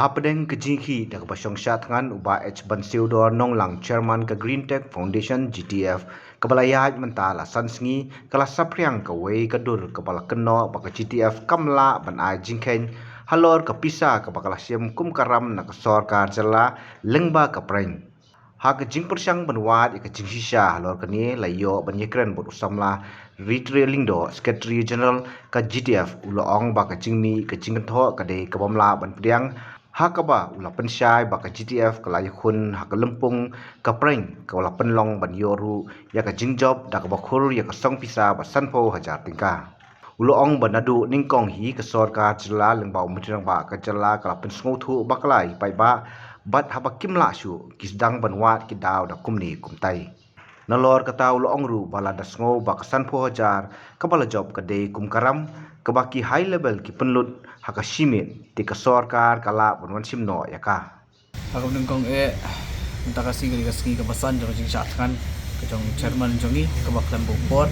Hapdeng kejingki dak pasong syatngan uba H Bansiudor nonglang chairman ke Green Tech Foundation GTF kebalayat mentala sansngi kala sapriang ke wei kedur kepala keno baka GTF kamla ban ai jingken halor ke pisa ke bakala siam kum karam nak sorkar jela lengba ke preng ha ke jing persang benwat ke jing sisa halor keni layo ban yekren bot usamla retailing do secretary general ke GTF uloong baka jingmi ke jingtho ke de ke bamla ban priang hakaba ula pensyai baka GTF kalai khun hak lempung ka preng ka ula penlong ban yoru ya ka jingjob dak bakhur ya ka song pisa ba sanpo hajar tingka ulo ong banadu ningkong hi ka sorkar jela lengbau mutirang ba ka jela kala pensngo thu baklai pai ba bat haba kimla su kisdang banwat ki daw da kumni kumtai nalor kata ulo ong ru bala da sngo ba ka sanpo hajar ka bala job ka de kum karam ka baki high level ki penlut haka simit ti ka sorkar kala bonwan simno yaka aku nengkong minta kasih ke basan jong jing syatkan ke jong chairman jongi ke baklan bopor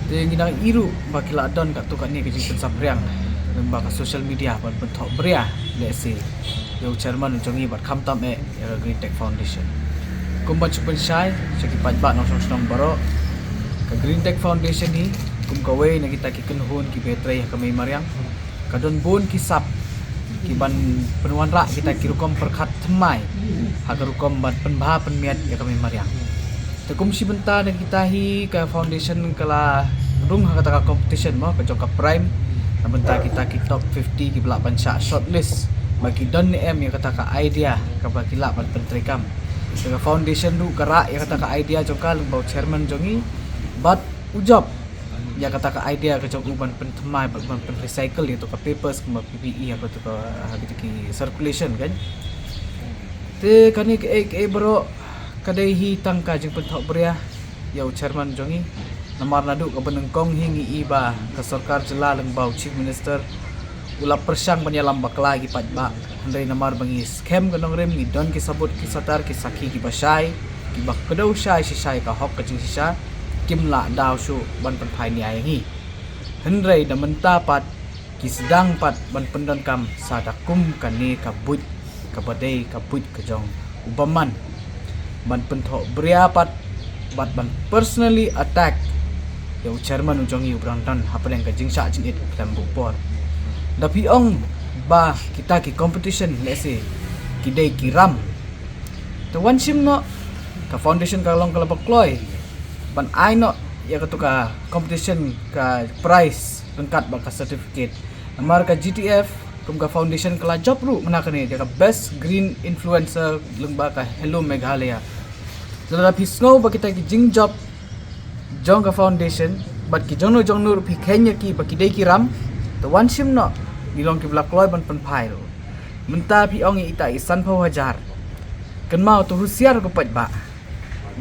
te nginang iru bakila adon kat tukat ni ke jing pensapriang lembaga social media ban bentok beria lesi yo chairman jongi bat khamtam ya Green Tech Foundation kumba chupen syai segi pajbat nong song baro ke Green Tech Foundation ni kum kawe na kita ki kenhun ki betray ka may mariang kadon bon kisap ki ban penuan rak kita kirukom perkhat thmai hagarukom ban penbha penmiat ya kami mariang tekum si benta dan kita hi ka foundation kala rung kata ka competition mo ka joka prime na benta kita ki top 50 ki belak ban shortlist bagi don em ya kata ka idea ka bagi lak ban pentrikam ka foundation du kara ya kata ka idea joka lengbau chairman jongi bat ujob ya kata ka idea ke jong uban pentemai ban pen recycle itu ka papers ke PPE apa tu ka gitu ki circulation kan te kani ke bro kadai hi tangka jing penthok beria ya chairman jongi namar nadu ka benengkong hingi iba ka sarkar jela lengbau chief minister ulap persang banyalam bakla gi patba handai namar bangi scam ganong rem gi don ki sabut ki satar ki sakhi ki basai ki bak kedau syai si syai ka hok ka jing sisa kimla daw su ban penpai ni ayangi hendrai da mentapat kisdang pat ban pendon kam sadakum kani kabut kabadai kabut kejong ubaman ban pentho beriapat bat ban personally attack yo chairman ujongi ubrangtan hapeleng ka jingsa jingit lambu por da piong ba kita ki competition lese kidai kiram to one sim no ka foundation ka long kala bakloi ban I no ya ketuka competition ka prize lengkap baka certificate amar ka GTF kum ka foundation kala job ru menakani dia ka best green influencer lengba ka Hello Meghalaya dalam hisngo ba kita ki jing job jong ka foundation bat ki jongno ru pi kenya ki ba ki dei ki ram to one sim no nilong ki blak loy ban penpai ro menta pi ong ita isan pau hajar kan mau tu husiar ko pat ba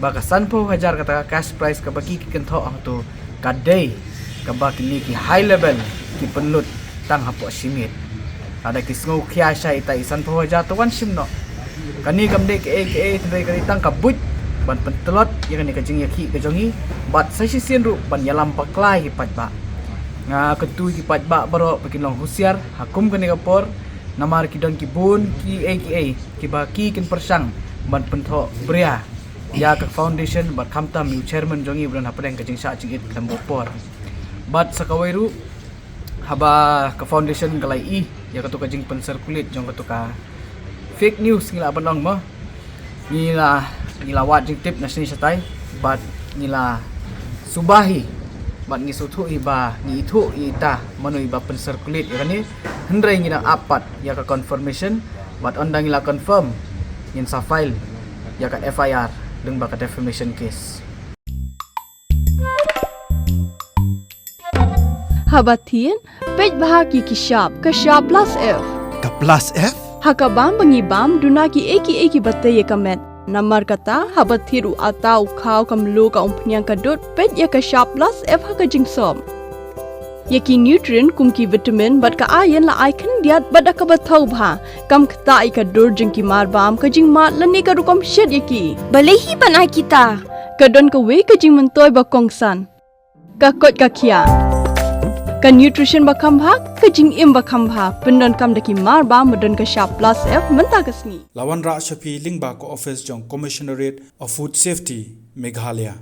baka sanpo hajar kata cash prize ka bagi ki kentho ang tu kadai ka baki ni ki high level ki penlut tang hapo simit ada ki sngo khia sai ta sanpo hajar to wan simno kani kam de ke tendai kani tang ka but ban pentelot ya kani ka jing yakhi ka jongi bat sai sin ru ban yalam paklai ki patba nga ketu ki patba baro bikin long husiar hakum kani kapor namar ki don ki bun ki ki baki kin persang ban pentho bria ya ka foundation bat khamtam yu chairman jongi bulan hapeng ka jingsa jingit lambopor bat sakawairu haba ka foundation galai ya ka jing pen circulate jong ka fake news ngila banong mo ngila wat jing tip nasni satai bat ngila subahi bat ni suthu iba ni ithu ita manoi ba pen circulate ya ni hendrai ngina apat ya ka confirmation bat ondang ngila confirm ngin sa file ya ka FIR dengan baka defamation case. Habatin, pej bahagi kishap, kashap plus F. Ka plus F? Hakabam bangibam dunaki eki batay kamet. Namar kata habatiru atau kau kamlu ka umpnyang kadut pej ya kashap plus F haka jingsom. Yaki nutrient kumki vitamin bat ka ayan la icon diat bada ka bathau bha kam kta ka dur jingki marbam ka jing mat lani ka rukom shed yaki balehi banai kita ka don ka we ka jing mentoy ba kongsan ka kot ka kia Ka nutrition bakam bha ka jing im bakam bha pendon kam daki mar ba modon ka sharp plus F menta kasni. Lawan Ra Shafi Lingba ko office jong Commissionerate of Food Safety Meghalaya.